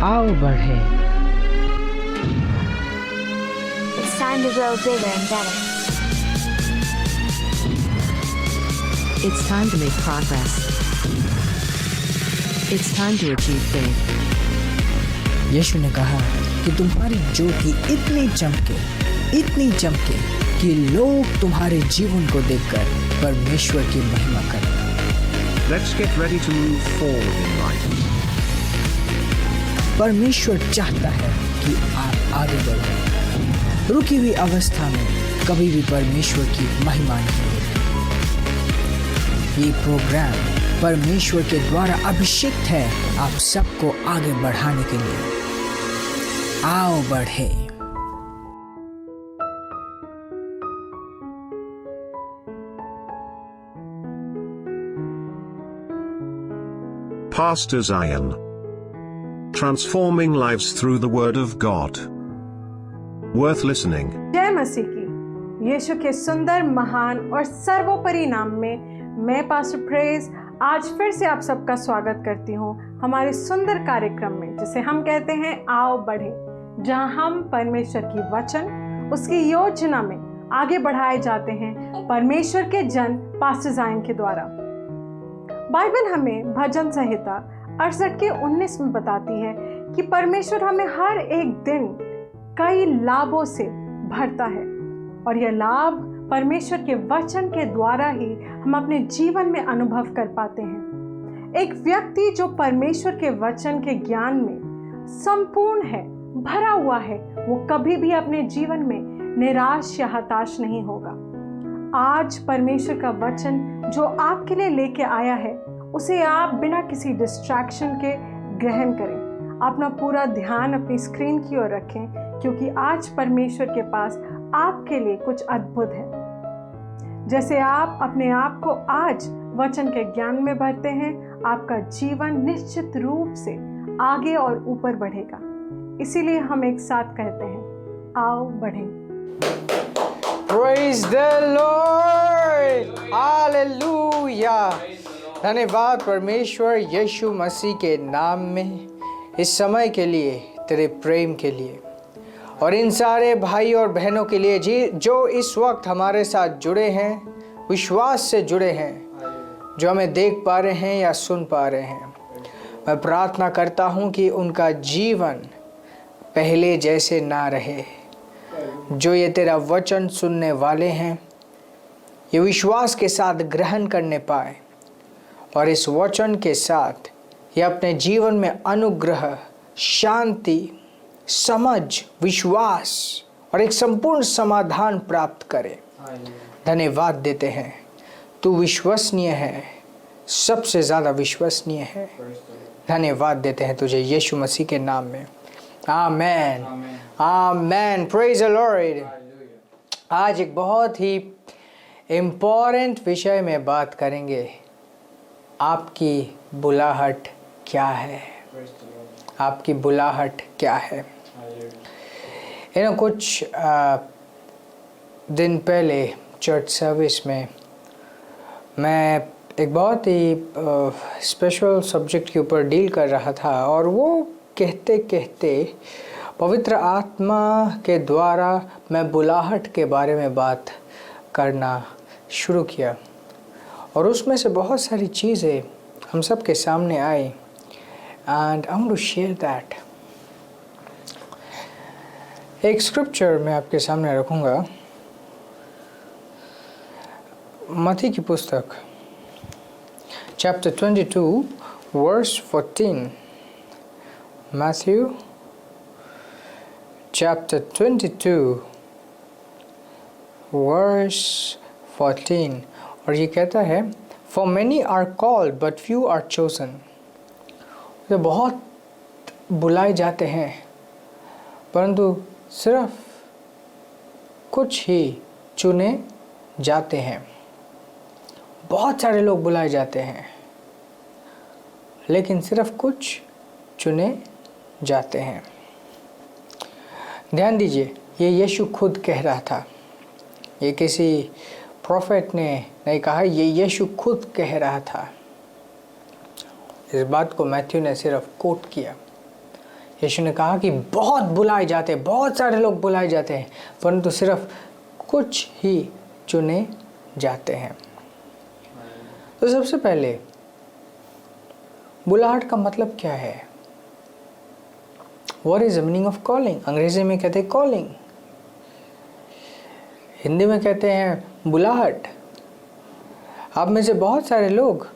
आओ बढ़े। It's time to grow bigger and better. It's time to make progress. It's time to achieve big. यीशु ने कहा कि तुम्हारी ज्योति इतनी चमके कि लोग तुम्हारे जीवन को देखकर परमेश्वर की महिमा करें। Let's get ready to move forward in life. परमेश्वर चाहता है कि आप आगे बढ़ें। रुकी हुई अवस्था में कभी भी परमेश्वर की महिमा नहीं होती। ये प्रोग्राम परमेश्वर के द्वारा अभिषिक्त है आप सबको आगे बढ़ाने के लिए। आओ बढ़े। Pastor Zion. Transforming lives through the Word of God. Worth listening. जय मसीह की। यीशु के सुंदर, महान और सर्वोपरि नाम में मैं पास्टर प्रेज आज फिर से आप सबका स्वागत करती हूँ हमारे सुंदर कार्यक्रम में, जिसे हम कहते हैं आओ बढ़े, जहाँ हम परमेश्वर की वचन, उसकी योजना में आगे बढ़ाए जाते हैं परमेश्वर के जन पास्टर ज़ायन के द्वारा। बाइबल हमें भजन संहिता 68 के 19 में बताती है कि परमेश्वर हमें हर एक दिन कई लाभों से भरता है और यह लाभ परमेश्वर के वचन के द्वारा ही हम अपने जीवन में अनुभव कर पाते हैं। एक व्यक्ति जो परमेश्वर के वचन के ज्ञान में संपूर्ण है, भरा हुआ है, वो कभी भी अपने जीवन में निराश या हताश नहीं होगा। आज परमेश्वर का वचन जो आपके लिए लेके आया है, उसे आप बिना किसी डिस्ट्रैक्शन के ग्रहण करें। अपना पूरा ध्यान अपनी स्क्रीन की ओर रखें, क्योंकि आज परमेश्वर के पास आपके लिए कुछ अद्भुत है। जैसे आप अपने आप को आज वचन के ज्ञान में भरते हैं, आपका जीवन निश्चित रूप से आगे और ऊपर बढ़ेगा। इसीलिए हम एक साथ कहते हैं, आओ बढ़ें। Praise the Lord! Hallelujah! धन्यवाद परमेश्वर यीशु मसीह के नाम में इस समय के लिए, तेरे प्रेम के लिए, और इन सारे भाई और बहनों के लिए जो इस वक्त हमारे साथ जुड़े हैं, विश्वास से जुड़े हैं, जो हमें देख पा रहे हैं या सुन पा रहे हैं। मैं प्रार्थना करता हूँ कि उनका जीवन पहले जैसे ना रहे। जो ये तेरा वचन सुनने वाले हैं, ये विश्वास के साथ ग्रहण करने पाए और इस वचन के साथ ये अपने जीवन में अनुग्रह, शांति, समझ, विश्वास और एक संपूर्ण समाधान प्राप्त करें। धन्यवाद देते हैं, तू विश्वसनीय है, सबसे ज़्यादा विश्वसनीय है। धन्यवाद देते हैं तुझे यीशु मसीह के नाम में। Amen, amen, praise the Lord. आज एक बहुत ही इम्पोर्टेंट विषय में बात करेंगे। आपकी बुलाहट क्या है? आपकी बुलाहट क्या है? कुछ दिन पहले चर्च सर्विस में मैं एक बहुत ही स्पेशल सब्जेक्ट के ऊपर डील कर रहा था, और वो कहते कहते पवित्र आत्मा के द्वारा मैं बुलाहट के बारे में बात करना शुरू किया, और उसमें से बहुत सारी चीज़ें हम सब के सामने आई, and I want to share that. एक स्क्रिप्चर मैं आपके सामने रखूँगा, मत्ती की पुस्तक chapter 22 verse 14। Matthew chapter 22 verse 14, और ये कहता है, For many are called but few are chosen। तो बहुत बुलाए जाते हैं परंतु सिर्फ कुछ ही चुने जाते हैं। बहुत सारे लोग बुलाए जाते हैं लेकिन सिर्फ कुछ चुने जाते हैं। ध्यान दीजिए, ये यीशु खुद कह रहा था, ये किसी प्रोफेट ने नहीं कहा, ये यीशु खुद कह रहा था। इस बात को मैथ्यू ने सिर्फ कोट किया। यीशु ने कहा कि बहुत बुलाए जाते हैं, बहुत सारे लोग बुलाए जाते हैं, परंतु सिर्फ कुछ ही चुने जाते हैं। तो सबसे पहले बुलाहट का मतलब क्या है? What is the meaning of calling? अंग्रेजी में कहते हैं कॉलिंग, हिंदी में कहते हैं बुलाहट। आप में से बहुत सारे लोग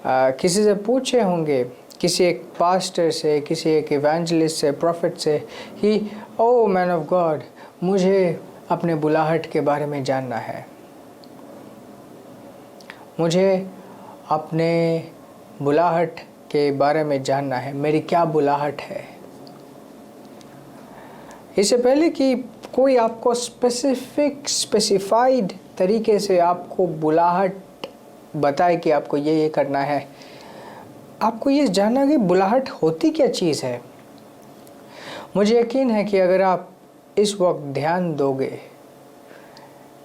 किसी से पूछे होंगे, किसी एक पास्टर से, किसी एक इवेंजलिस्ट से, प्रॉफिट से कि ओ मैन ऑफ गॉड, मुझे अपने बुलाहट के बारे में जानना है, मुझे अपने बुलाहट के बारे में जानना है, मेरी क्या बुलाहट है। इससे पहले कि कोई आपको स्पेसिफाइड तरीके से आपको बुलाहट बताए कि आपको ये करना है, आपको ये जानना कि बुलाहट होती क्या चीज़ है। मुझे यकीन है कि अगर आप इस वक्त ध्यान दोगे,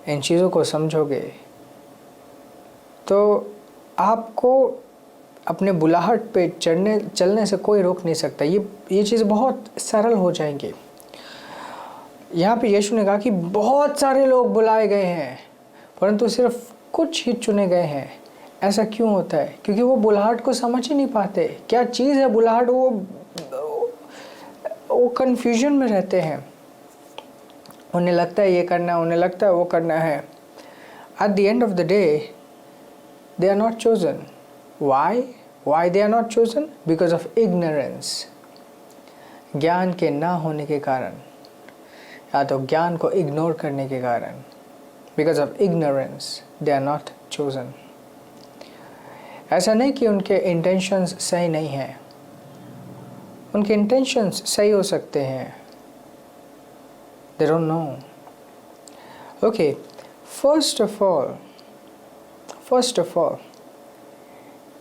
इन चीज़ों को समझोगे, तो आपको अपने बुलाहट पे चलने से कोई रोक नहीं सकता। ये चीज़ बहुत सरल हो जाएंगी। यहाँ पे यीशु ने कहा कि बहुत सारे लोग बुलाए गए हैं परंतु सिर्फ कुछ ही चुने गए हैं। ऐसा क्यों होता है? क्योंकि वो बुलाहट को समझ ही नहीं पाते। क्या चीज़ है बुलाहट, वो कन्फ्यूजन में रहते हैं। उन्हें लगता है ये करना है, उन्हें लगता है वो करना है। At the end of the day they are not chosen. Why they are not chosen? Because of ignorance. ज्ञान के ना होने के कारण, या तो ज्ञान को इग्नोर करने के कारण, because of ignorance they are not chosen. ऐसा नहीं कि उनके इंटेंशंस सही नहीं हैं, उनके इंटेंशंस सही हो सकते हैं, they don't know. Okay, first of all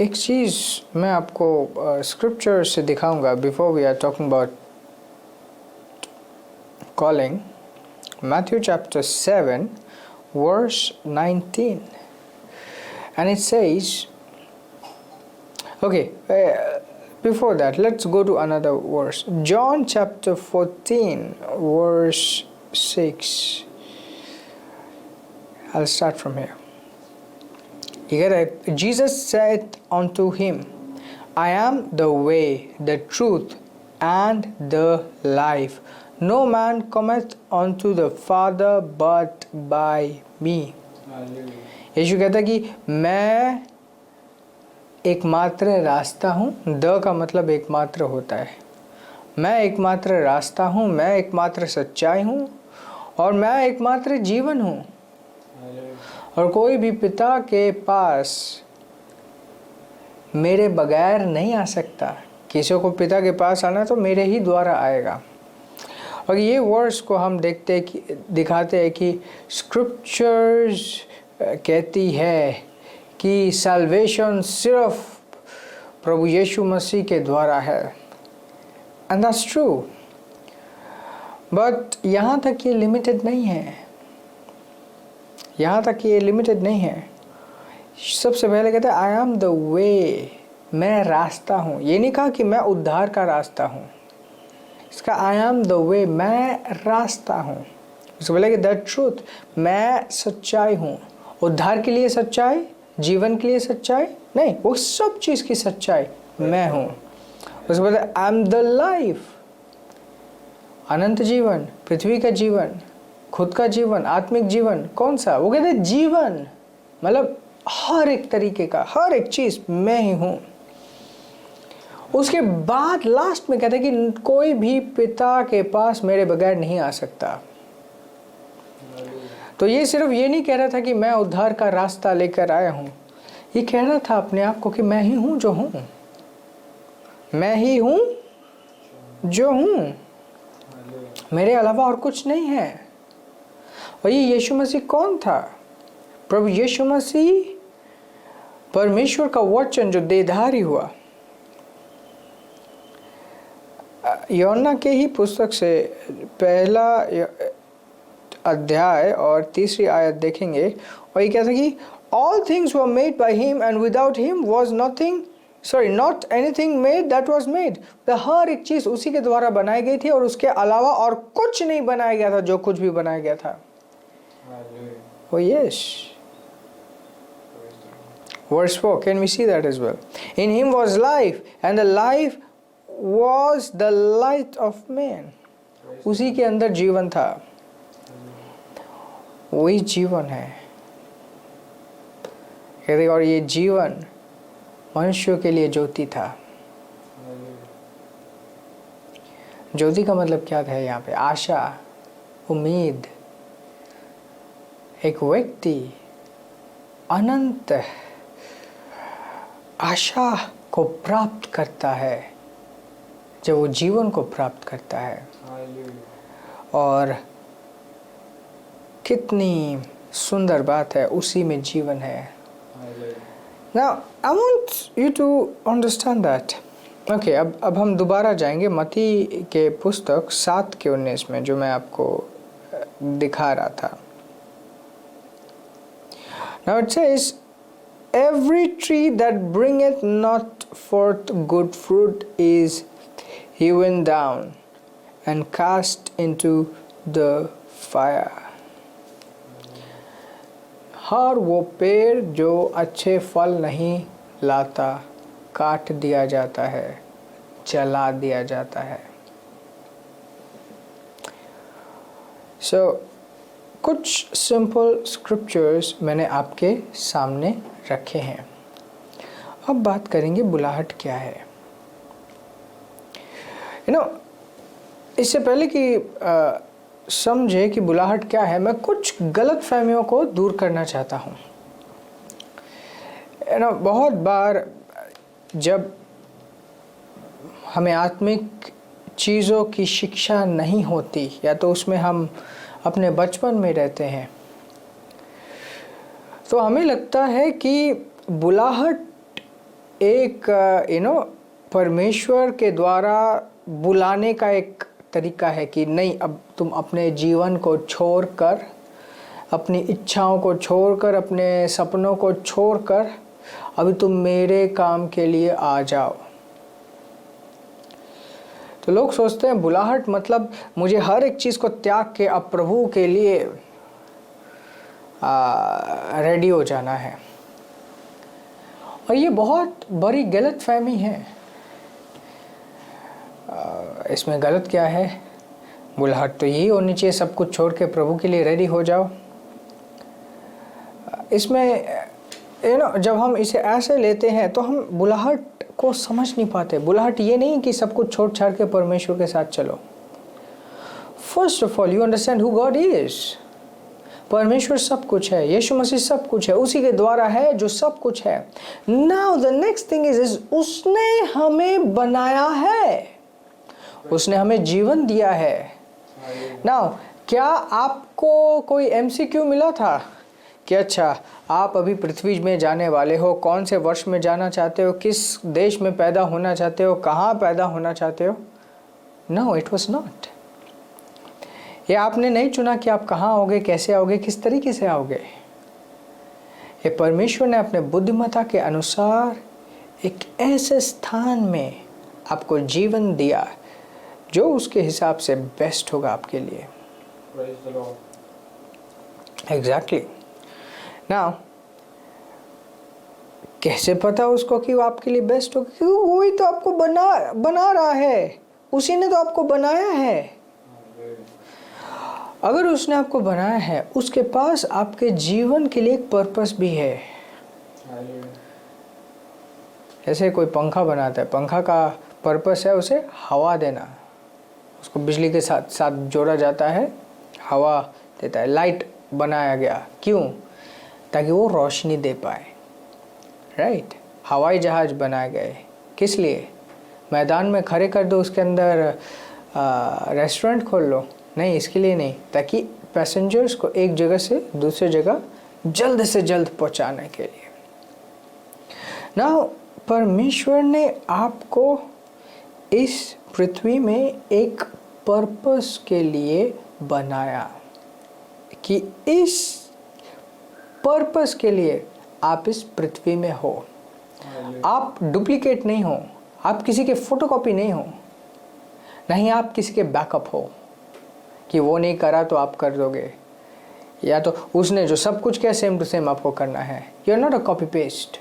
एक चीज़ मैं आपको स्क्रिप्चर से दिखाऊंगा before we are talking about calling. Matthew chapter 7 verse 19, and it says, okay, before that let's go to another verse. John chapter 14 verse 6. I'll start from here. Jesus said unto him, I am the way, the truth, and the life. No man cometh unto the Father but by me. यीशु कहता है कि मैं एकमात्र रास्ता हूँ। The का मतलब एकमात्र होता है। मैं एकमात्र रास्ता हूँ, मैं एकमात्र सच्चाई हूँ, और मैं एकमात्र जीवन हूँ। और कोई भी पिता के पास मेरे बगैर नहीं आ सकता। किसी को पिता के पास आना तो मेरे ही द्वारा आएगा। और ये वर्ड्स को हम दिखाते हैं कि स्क्रिप्चर्स कहती है कि सल्वेशन सिर्फ प्रभु यीशु मसीह के द्वारा है, एंड दैट्स ट्रू। बट यहाँ तक ये लिमिटेड नहीं है, यहाँ तक ये लिमिटेड नहीं है। सबसे पहले कहते हैं आई एम द वे, मैं रास्ता हूँ। ये नहीं कहा कि मैं उद्धार का रास्ता हूँ, इसका आई एम द वे, मैं रास्ता हूँ। उससे पहले कि द ट्रूथ, मैं सच्चाई हूँ। उद्धार के लिए सच्चाई, जीवन के लिए सच्चाई नहीं, वो सब चीज़ की सच्चाई मैं हूँ। उसके बाद आई एम द लाइफ, अनंत जीवन, पृथ्वी का जीवन, खुद का जीवन, आत्मिक जीवन। कौन सा? वो कहते हैं जीवन, मतलब हर एक तरीके का, हर एक चीज़ मैं ही हूँ। उसके बाद लास्ट में कहते हैं कि कोई भी पिता के पास मेरे बगैर नहीं आ सकता। तो ये सिर्फ ये नहीं कह रहा था कि मैं उद्धार का रास्ता लेकर आया हूँ, ये कह रहा था अपने आप को कि मैं ही हूँ जो हूँ, मैं ही हूँ जो हूँ, मेरे अलावा और कुछ नहीं है। और ये यीशु मसीह कौन था? प्रभु यीशु मसीह परमेश्वर का वचन जो देहधारी हुआ। यूहन्ना के ही पुस्तक से पहला अध्याय और तीसरी आयत देखेंगे, और ये कहता है कि all things were made by him and without him was nothing sorry not anything made that was made, हर एक चीज उसी के द्वारा बनाई गई थी और उसके अलावा और कुछ नहीं बनाया गया था जो कुछ भी बनाया गया था। Oh yes. Verse 4, can we see that as well? In him was life, and the life was the light of man. उसी के अंदर जीवन था, वही जीवन है। और ये जीवन मनुष्यों के लिए ज्योति था। ज्योति का मतलब क्या था यहाँ पे? आशा, उम्मीद। एक व्यक्ति अनंत आशा को प्राप्त करता है जब वो जीवन को प्राप्त करता है। और कितनी सुंदर बात है, उसी में जीवन है। Now I want you to understand that. Okay, अब हम दोबारा जाएंगे मत्ती के पुस्तक 7 के 19 में, जो मैं आपको दिखा रहा था। Now it says, every tree that bringeth not forth good fruit is hewn down and cast into the fire. हर वो पेड़ जो अच्छे फल नहीं लाता काट दिया जाता है, जला दिया जाता है। So कुछ सिंपल स्क्रिप्चर्स मैंने आपके सामने रखे हैं। अब बात करेंगे बुलाहट क्या है। इससे पहले कि समझे कि बुलाहट क्या है, मैं कुछ गलत फहमियों को दूर करना चाहता हूँ। बहुत बार जब हमें आत्मिक चीज़ों की शिक्षा नहीं होती, या तो उसमें हम अपने बचपन में रहते हैं, तो हमें लगता है कि बुलाहट एक परमेश्वर के द्वारा बुलाने का एक तरीका है कि नहीं, अब तुम अपने जीवन को छोड़कर, अपनी इच्छाओं को छोड़कर, अपने सपनों को छोड़कर अभी तुम मेरे काम के लिए आ जाओ। तो लोग सोचते हैं बुलाहट मतलब मुझे हर एक चीज़ को त्याग के अब प्रभु के लिए रेडी हो जाना है। और ये बहुत बड़ी गलतफहमी है। इसमें गलत क्या है? बुलाहट तो यही होनी चाहिए, सब कुछ छोड़ के प्रभु के लिए रेडी हो जाओ। इसमें जब हम इसे ऐसे लेते हैं तो हम बुलाहट को समझ नहीं पाते। बुलाहट ये नहीं कि सब कुछ छोड़ छाड़ के परमेश्वर के साथ चलो। First of all you understand who God is. परमेश्वर सब कुछ है, यीशु मसीह सब कुछ है, उसी के द्वारा है जो सब कुछ है। Now the next thing is उसने हमें बनाया है, उसने हमें जीवन दिया है। नाउ क्या आपको कोई MCQ मिला था कि अच्छा आप अभी पृथ्वी में जाने वाले हो, कौन से वर्ष में जाना चाहते हो, किस देश में पैदा होना चाहते हो, कहाँ पैदा होना चाहते हो? No, it was not. ये आपने नहीं चुना कि आप कहाँ आओगे, कैसे आओगे, किस तरीके से आओगे। ये परमेश्वर ने अपने बुद्धिमत्ता के अनुसार एक ऐसे स्थान में आपको जीवन दिया जो उसके हिसाब से बेस्ट होगा आपके लिए। एग्जैक्टली। नाउ कैसे पता उसको कि वो आपके लिए बेस्ट होगा? क्योंकि वही तो आपको बना रहा है, उसी ने तो आपको बनाया है। अगर उसने आपको बनाया है, उसके पास आपके जीवन के लिए एक पर्पस भी है। जैसे कोई पंखा बनाता है, पंखा का पर्पस है उसे हवा देना, उसको बिजली के साथ जोड़ा जाता है, हवा देता है। लाइट बनाया गया क्यों? ताकि वो रोशनी दे पाए, राइट। हवाई जहाज बनाए गए किस लिए? मैदान में खड़े कर दो, उसके अंदर रेस्टोरेंट खोल लो? नहीं, इसके लिए नहीं, ताकि पैसेंजर्स को एक जगह से दूसरी जगह जल्द से जल्द पहुंचाने के लिए। ना परमेश्वर ने आपको इस पृथ्वी में एक पर्पस के लिए बनाया कि इस पर्पस के लिए आप इस पृथ्वी में हो। आप डुप्लीकेट नहीं हो, आप किसी के फोटोकॉपी नहीं हो, नहीं आप किसी के बैकअप हो कि वो नहीं करा तो आप कर दोगे, या तो उसने जो सब कुछ किया सेम टू सेम आपको करना है। You are not a copy paste.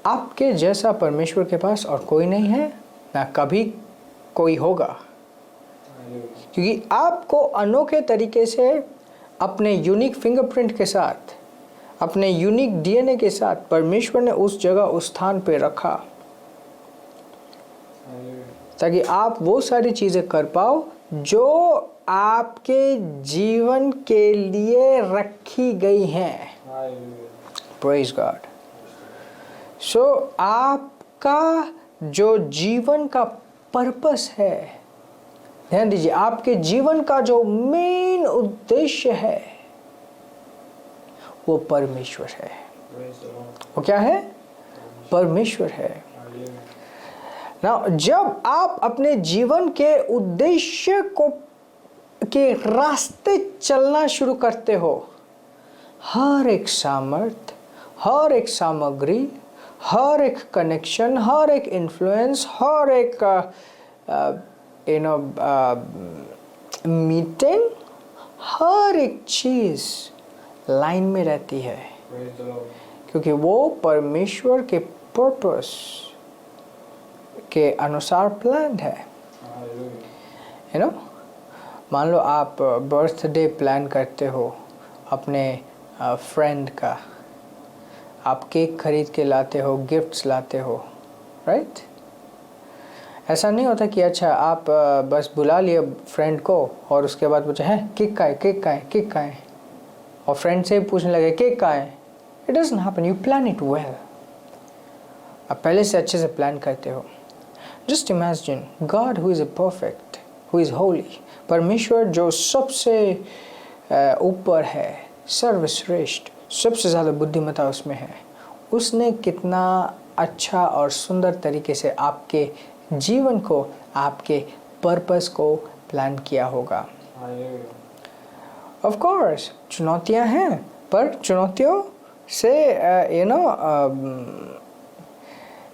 आपके जैसा परमेश्वर के पास और कोई नहीं है, ना कभी कोई होगा, क्योंकि आपको अनोखे तरीके से अपने यूनिक फिंगरप्रिंट के साथ, अपने यूनिक डीएनए के साथ परमेश्वर ने उस जगह, उस स्थान पे रखा, ताकि आप वो सारी चीज़ें कर पाओ जो आपके जीवन के लिए रखी गई हैं। Praise God. सो आपका जो जीवन का पर्पस है, ध्यान दीजिए, आपके जीवन का जो मेन उद्देश्य है वो परमेश्वर है। वो क्या है? परमेश्वर है ना। जब आप अपने जीवन के उद्देश्य को के रास्ते चलना शुरू करते हो, हर एक सामर्थ्य, हर एक सामग्री, हर एक कनेक्शन, हर एक इन्फ्लुएंस, हर एक मीटिंग, हर एक चीज़ लाइन में रहती है, क्योंकि वो परमेश्वर के पर्पस के अनुसार प्लान है। यू नो, मान लो आप बर्थडे प्लान करते हो अपने फ्रेंड का, आप केक खरीद के लाते हो, गिफ्ट्स लाते हो, राइट? ऐसा नहीं होता कि अच्छा आप बस बुला लिए फ्रेंड को और उसके बाद पूछे हैं केक का है, केक का है, केक का है, और फ्रेंड से पूछने लगे केक का है। It doesn't happen. You plan it well. आप पहले से अच्छे से प्लान करते हो। Just imagine God who is a perfect, who is Holi, परमेश्वर जो सबसे ऊपर है, सर्वश्रेष्ठ, सबसे ज़्यादा बुद्धिमत्ता उसमें है, उसने कितना अच्छा और सुंदर तरीके से आपके जीवन को, आपके पर्पस को प्लान किया होगा। ऑफ कोर्स चुनौतियां हैं, पर चुनौतियों से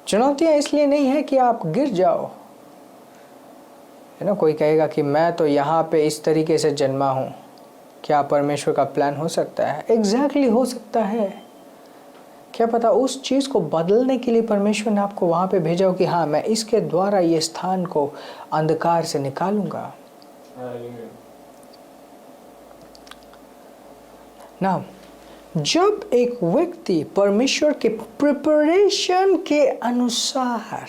चुनौतियां इसलिए नहीं है कि आप गिर जाओ। कोई कहेगा कि मैं तो यहाँ पे इस तरीके से जन्मा हूँ, क्या परमेश्वर का प्लान हो सकता है? एग्जैक्टली हो सकता है। क्या पता उस चीज़ को बदलने के लिए परमेश्वर ने आपको वहाँ पे भेजा हो कि हाँ, मैं इसके द्वारा ये स्थान को अंधकार से निकालूंगा। ना, जब एक व्यक्ति परमेश्वर के प्रिपरेशन के अनुसार,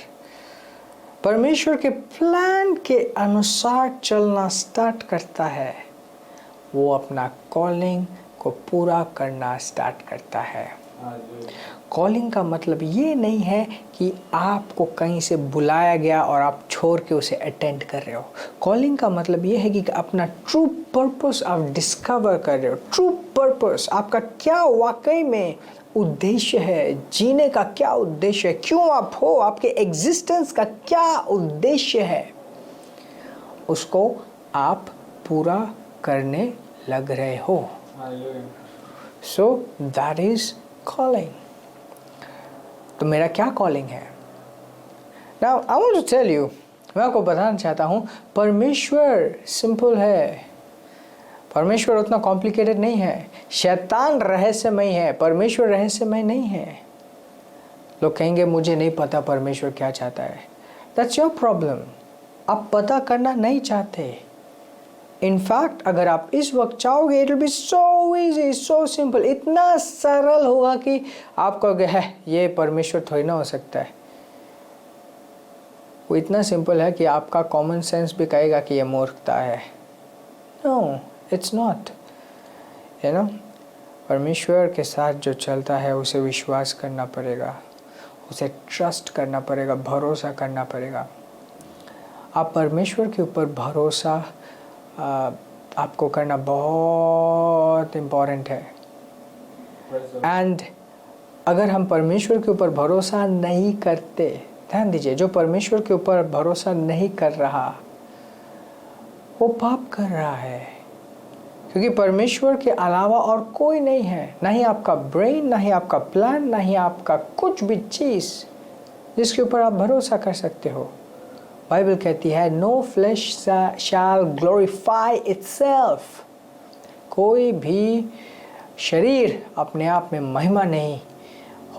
परमेश्वर के प्लान के अनुसार चलना स्टार्ट करता है, वो अपना कॉलिंग को पूरा करना स्टार्ट करता है। कॉलिंग का मतलब ये नहीं है कि आपको कहीं से बुलाया गया और आप छोड़ के उसे अटेंड कर रहे हो। कॉलिंग का मतलब ये है कि अपना ट्रू पर्पस आप डिस्कवर कर रहे हो। ट्रू पर्पस, आपका क्या वाकई में उद्देश्य है, जीने का क्या उद्देश्य है, क्यों आप हो, आपके एग्जिस्टेंस का क्या उद्देश्य है, उसको आप पूरा करने लग रहे हो। So that is calling. तो मेरा क्या कॉलिंग है? Now I want to tell you, मैं आपको बताना चाहता हूँ, परमेश्वर सिंपल है। परमेश्वर उतना कॉम्प्लिकेटेड नहीं है। शैतान रहस्यमय है, परमेश्वर रहस्यमय नहीं है। लोग कहेंगे मुझे नहीं पता परमेश्वर क्या चाहता है। That's your problem. आप पता करना नहीं चाहते। इनफैक्ट अगर आप इस वक्त चाहोगे, it will be so easy, so simple, इतना सरल होगा कि आप कहोगे है ये परमेश्वर थोड़ी ना हो सकता है। वो इतना सिंपल है कि आपका कॉमन सेंस भी कहेगा कि ये मूर्खता है। No, it's not. परमेश्वर के साथ जो चलता है उसे विश्वास करना पड़ेगा, उसे ट्रस्ट करना पड़ेगा, भरोसा करना पड़ेगा। आप परमेश्वर के ऊपर भरोसा आपको करना बहुत इम्पॉर्टेंट है। एंड अगर हम परमेश्वर के ऊपर भरोसा नहीं करते, ध्यान दीजिए, जो परमेश्वर के ऊपर भरोसा नहीं कर रहा वो पाप कर रहा है। क्योंकि परमेश्वर के अलावा और कोई नहीं है, ना ही आपका ब्रेन, ना ही आपका प्लान, ना ही आपका कुछ भी चीज़ जिसके ऊपर आप भरोसा कर सकते हो। बाइबल कहती है नो फ्लैश शैल ग्लोरीफाई इटसेल्फ, कोई भी शरीर अपने आप में महिमा नहीं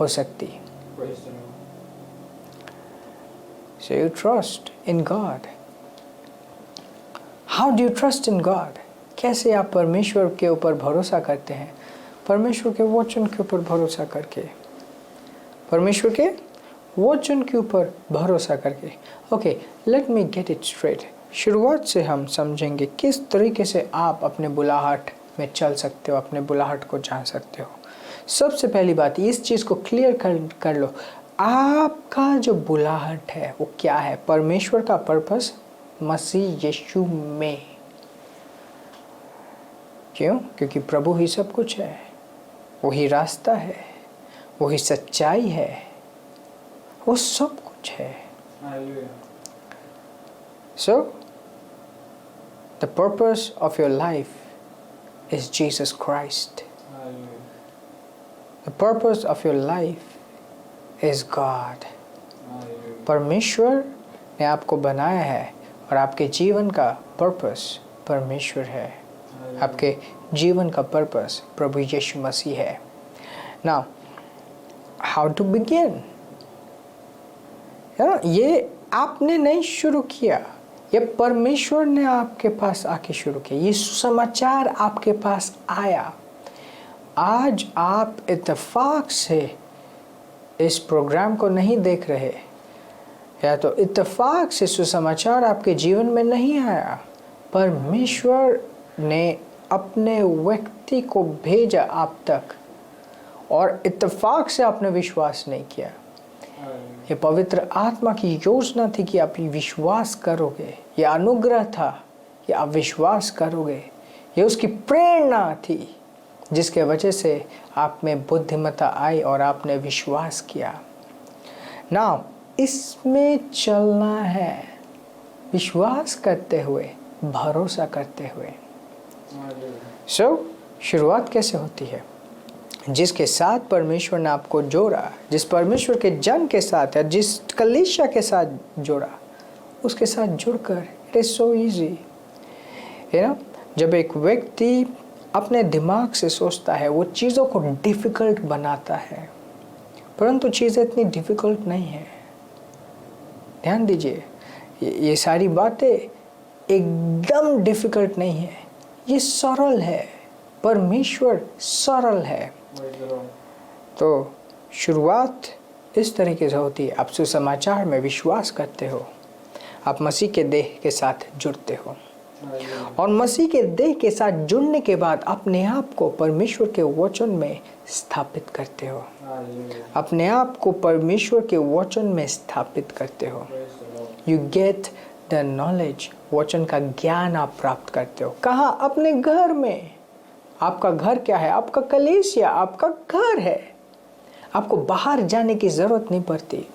हो सकती। So you trust in God. How do you trust in God? कैसे आप परमेश्वर के ऊपर भरोसा करते हैं? परमेश्वर के वचन के ऊपर भरोसा करके, परमेश्वर के वचन के ऊपर भरोसा करके। Okay, let me get it straight. शुरुआत से हम समझेंगे किस तरीके से आप अपने बुलाहट में चल सकते हो, अपने बुलाहट को जान सकते हो। सबसे पहली बात, इस चीज़ को क्लियर कर लो, आपका जो बुलाहट है वो क्या है? परमेश्वर का पर्पस मसीह यीशु में। क्यों? क्योंकि प्रभु ही सब कुछ है, वही रास्ता है, वही सच्चाई है, वो सब कुछ है। So, the purpose of your life is Jesus Christ. The purpose of your life is God. परमेश्वर ने आपको बनाया है और आपके जीवन का पर्पस परमेश्वर है। आपके जीवन का पर्पस प्रभु यीशु मसीह है। Now, how to begin? ये आपने नहीं शुरू किया, ये परमेश्वर ने आपके पास आके शुरू किया। ये सुसमाचार आपके पास आया। आज आप इत्तेफाक से इस प्रोग्राम को नहीं देख रहे, या तो इत्तेफाक से सुसमाचार आपके जीवन में नहीं आया। परमेश्वर ने अपने व्यक्ति को भेजा आप तक और इत्तेफाक से आपने विश्वास नहीं किया। ये पवित्र आत्मा की योजना थी कि आप विश्वास करोगे, ये अनुग्रह था कि आप विश्वास करोगे, ये उसकी प्रेरणा थी जिसके वजह से आप में बुद्धिमत्ता आई और आपने विश्वास किया। ना इसमें चलना है, विश्वास करते हुए, भरोसा करते हुए। शुरुआत कैसे होती है? जिसके साथ परमेश्वर ने आपको जोड़ा, जिस परमेश्वर के जन के साथ या जिस कलीसिया के साथ जोड़ा, उसके साथ जुड़कर इट इज़ सो ईजी। जब एक व्यक्ति अपने दिमाग से सोचता है वो चीज़ों को डिफ़िकल्ट बनाता है, परंतु चीज़ें इतनी डिफ़िकल्ट नहीं है। ध्यान दीजिए, ये सारी बातें एकदम डिफ़िकल्ट नहीं है, ये सरल है। परमेश्वर सरल है। तो शुरुआत इस तरीके से होती है, आप सुसमाचार में विश्वास करते हो, आप मसीह के देह के साथ जुड़ते हो और मसीह के देह के साथ जुड़ने के बाद अपने आप को परमेश्वर के वचन में स्थापित करते हो, अपने आप को परमेश्वर के वचन में स्थापित करते हो। यू गेट द नॉलेज, वचन का ज्ञान आप प्राप्त करते हो। कहाँ? अपने घर में। आपका घर क्या है? आपका कलीसिया आपका घर है। आपको बाहर जाने की ज़रूरत नहीं पड़ती।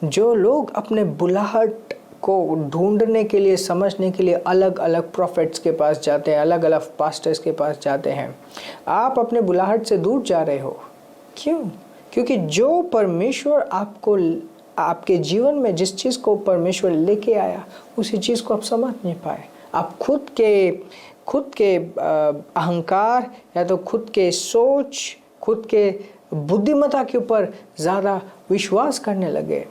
जो लोग अपने बुलाहट को ढूंढने के लिए, समझने के लिए अलग अलग प्रोफेट्स के पास जाते हैं, अलग अलग पास्टर्स के पास जाते हैं, आप अपने बुलाहट से दूर जा रहे हो। क्यों? क्योंकि जो परमेश्वर आपको, आपके जीवन में जिस चीज़ को परमेश्वर लेके आया, उसी चीज़ को आप समझ नहीं पाए। आप खुद के अहंकार या तो खुद के सोच, खुद के बुद्धिमत्ता के ऊपर ज़्यादा विश्वास करने लगे।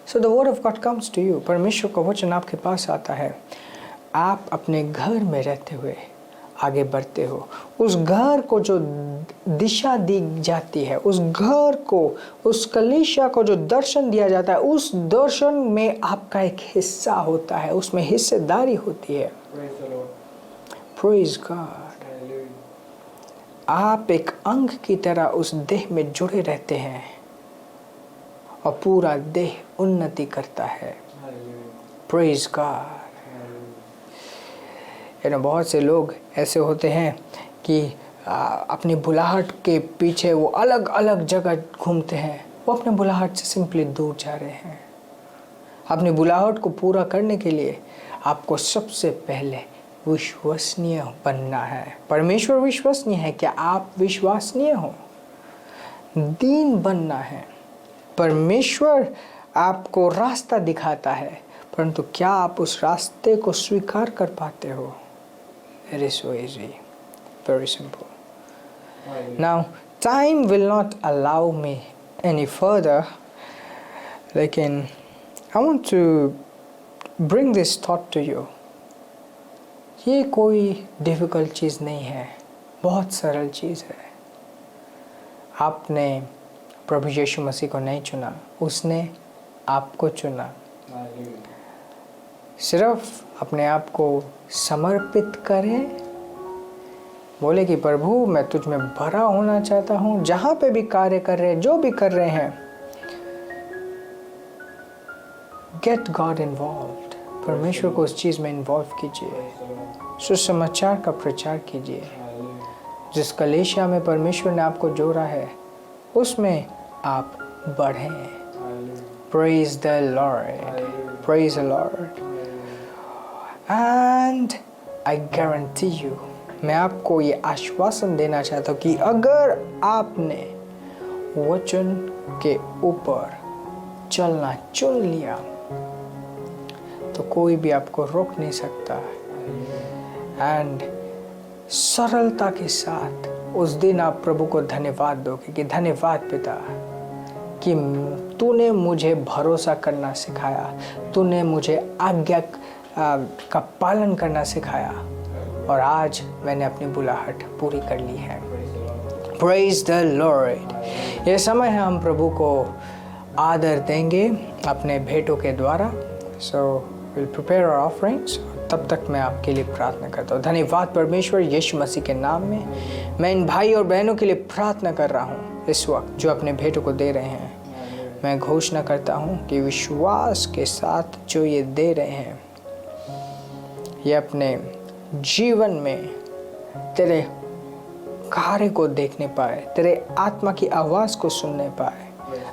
So the word of God comes to you. परमेश्वर का वचन आपके पास आता है। आप अपने घर में रहते हुए आगे बढ़ते हो। उस घर को जो दिशा दी जाती है, उस घर को, उस कलीसिया को जो दर्शन दिया जाता है, उस दर्शन में आपका एक हिस्सा होता है, उसमें हिस्सेदारी होती है। Praise God. आप एक अंग की तरह उस देह में जुड़े रहते हैं और पूरा देह उन्नति करता है। Praise God. बहुत से लोग ऐसे होते हैं कि अपनी बुलाहट के पीछे वो अलग अलग जगह घूमते हैं, वो अपने बुलाहट से सिंपली दूर जा रहे हैं। अपनी बुलाहट को पूरा करने के लिए आपको सबसे पहले विश्वसनीय बनना है। परमेश्वर विश्वसनीय है, क्या आप विश्वसनीय हो? दीन बनना है। परमेश्वर आपको रास्ता दिखाता है, परंतु क्या आप उस रास्ते को स्वीकार कर पाते हो? It is so easy, very simple. Now, time will not allow me any further. लेकिन I want to bring this thought to you. ये कोई difficult चीज़ नहीं है, बहुत सरल चीज़ है। आपने प्रभु यीशु मसीह को नहीं चुना, उसने आपको चुना। सिर्फ अपने आप को समर्पित करें, बोले कि प्रभु मैं तुझ में भरा होना चाहता हूँ। जहाँ पे भी कार्य कर रहे हैं, जो भी कर रहे हैं, गेट गॉड इन्वॉल्व्ड। परमेश्वर को उस चीज़ में इन्वॉल्व कीजिए, सुसमाचार का प्रचार कीजिए। जिस कलीसिया में परमेश्वर ने आपको जोड़ा है, उसमें आप बढ़ें। Praise the Lord, praise the Lord, and I guarantee you, मैं आपको ये आश्वासन देना चाहता हूँ कि अगर आपने वचन के ऊपर चलना चुन लिया तो कोई भी आपको रोक नहीं सकता। एंड सरलता के साथ उस दिन आप प्रभु को धन्यवाद दोगे कि धन्यवाद पिता कि तूने मुझे भरोसा करना सिखाया, तूने मुझे आज्ञा का पालन करना सिखाया और आज मैंने अपनी बुलाहट पूरी कर ली है। Praise the Lord। ये समय है हम प्रभु को आदर देंगे अपने भेंटों के द्वारा। So we'll prepare our offerings। तब तक मैं आपके लिए प्रार्थना करता हूँ। धन्यवाद परमेश्वर, यीशु मसीह के नाम में मैं इन भाई और बहनों के लिए प्रार्थना कर रहा हूँ इस वक्त जो अपने भेंटों को दे रहे हैं। मैं घोषणा करता हूँ कि विश्वास के साथ जो ये दे रहे हैं, ये अपने जीवन में तेरे कार्य को देखने पाए, तेरे आत्मा की आवाज़ को सुनने पाए,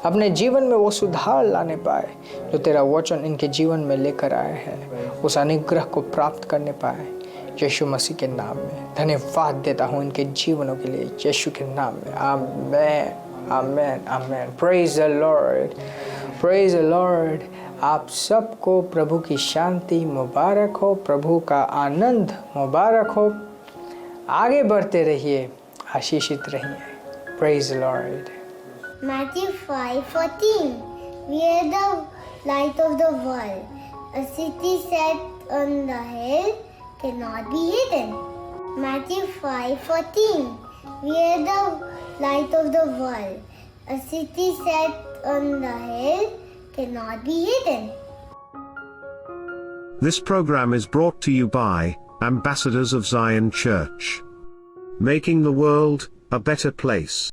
अपने जीवन में वो सुधार लाने पाए जो तेरा वचन इनके जीवन में लेकर आया है, उस अनुग्रह को प्राप्त करने पाए। यीशु मसीह के नाम में धन्यवाद देता हूँ इनके जीवनों के लिए, यीशु के नाम में। Amen, amen, amen. Praise the lord, praise the lord. आप सबको प्रभु की शांति मुबारक हो, प्रभु का आनंद मुबारक हो। आगे बढ़ते रहिए, आशीषित रहिए। Praise the Lord. Matthew 5:14. We are the light of the world. A city set on the hill cannot be hidden. Matthew 5:14. We are the light of the world. A city set on the hill cannot be hidden. This program is brought to you by Ambassadors of Zion Church, making the world a better place.